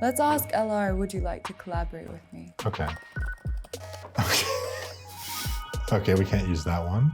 Let's ask Elle-R, would you like to collaborate with me? Okay. Okay, we can't use that one.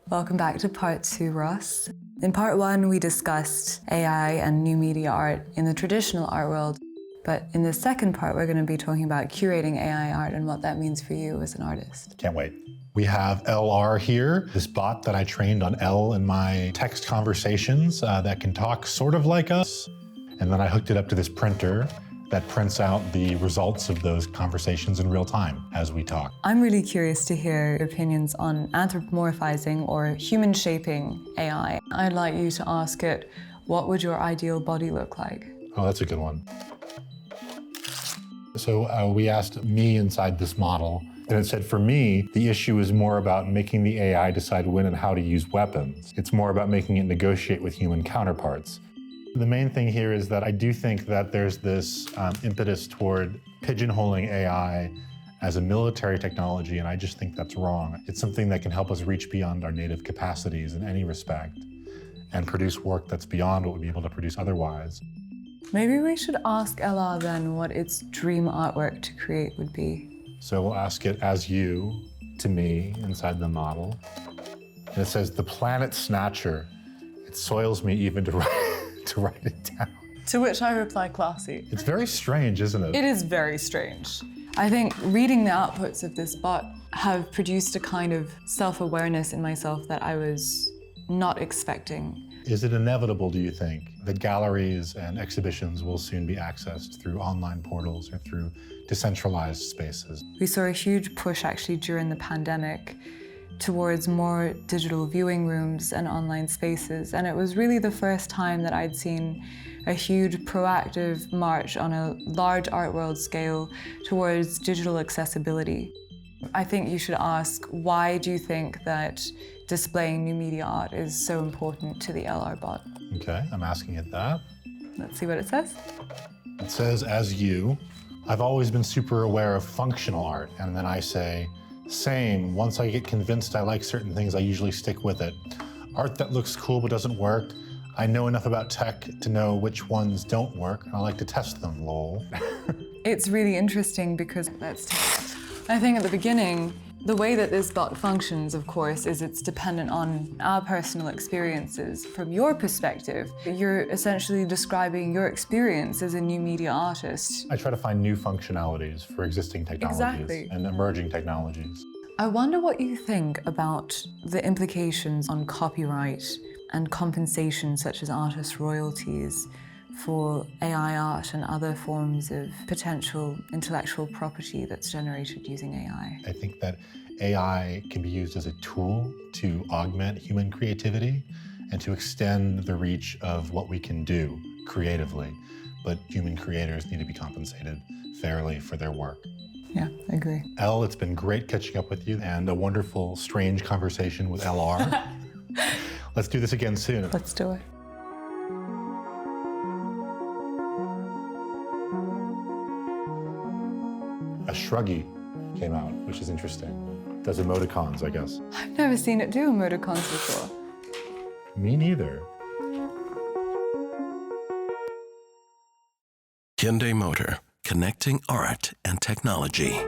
Welcome back to part 2, Ross. In part 1, we discussed AI and new media art in the traditional art world. But in the second part, we're going to be talking about curating AI art and what that means for you as an artist. Can't wait. We have Elle here, this bot that I trained on Elle in my text conversations that can talk sort of like us. And then I hooked it up to this printer that prints out the results of those conversations in real time as we talk. I'm really curious to hear your opinions on anthropomorphizing or human shaping AI. I'd like you to ask it, what would your ideal body look like? Oh, that's a good one. So we asked me inside this model, and it said, for me, the issue is more about making the AI decide when and how to use weapons. It's more about making it negotiate with human counterparts. The main thing here is that I do think that there's this impetus toward pigeonholing AI as a military technology, and I just think that's wrong. It's something that can help us reach beyond our native capacities in any respect and produce work that's beyond what we'd be able to produce otherwise. Maybe we should ask Elle then what its dream artwork to create would be. So we'll ask it as you to me inside the model. And it says, the planet snatcher. It soils me even to write it down. To which I reply, classy. It's very strange, isn't it? It is very strange. I think reading the outputs of this bot have produced a kind of self-awareness in myself that I was not expecting. Is it inevitable, do you think, that galleries and exhibitions will soon be accessed through online portals or through decentralized spaces? We saw a huge push actually during the pandemic towards more digital viewing rooms and online spaces. And it was really the first time that I'd seen a huge proactive march on a large art world scale towards digital accessibility. I think you should ask, why do you think that displaying new media art is so important to the Elle bot? Okay, I'm asking it that. Let's see what it says. It says, as you, I've always been super aware of functional art. And then I say, same, once I get convinced I like certain things, I usually stick with it. Art that looks cool but doesn't work, I know enough about tech to know which ones don't work, and I like to test them, lol. It's really interesting because, let's test. I think at the beginning, the way that this bot functions, of course, is it's dependent on our personal experiences. From your perspective, you're essentially describing your experience as a new media artist. I try to find new functionalities for existing technologies and emerging technologies. I wonder what you think about the implications on copyright and compensation, such as artist royalties, for AI art and other forms of potential intellectual property that's generated using AI. I think that AI can be used as a tool to augment human creativity and to extend the reach of what we can do creatively. But human creators need to be compensated fairly for their work. Yeah, I agree. Elle, it's been great catching up with you and a wonderful, strange conversation with Elle. Let's do this again soon. Let's do it. A shruggy came out, which is interesting. Does emoticons, I guess. I've never seen it do emoticons before. Me neither. Hyundai Motor, connecting art and technology.